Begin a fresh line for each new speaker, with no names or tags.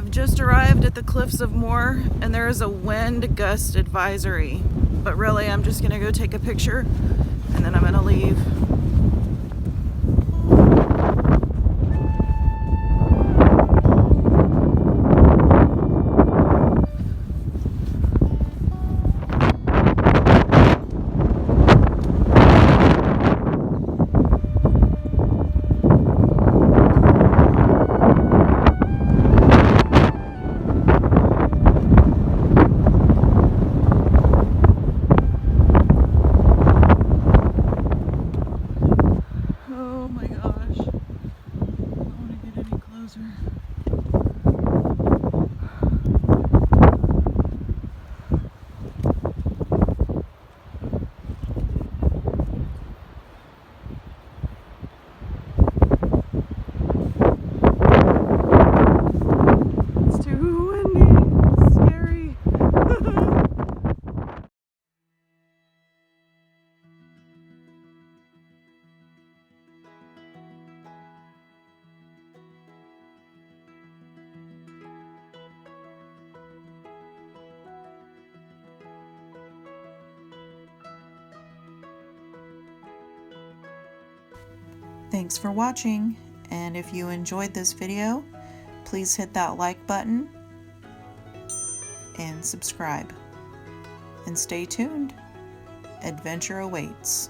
I've just arrived at the Cliffs of Moher, and there is a wind gust advisory. But really, I'm just gonna go take a picture and then I'm gonna leave. Oh my gosh. I don't want to get any closer. It's too windy. It's scary. Thanks for watching, and if you enjoyed this video, please hit that like button and subscribe. And stay tuned. Adventure awaits.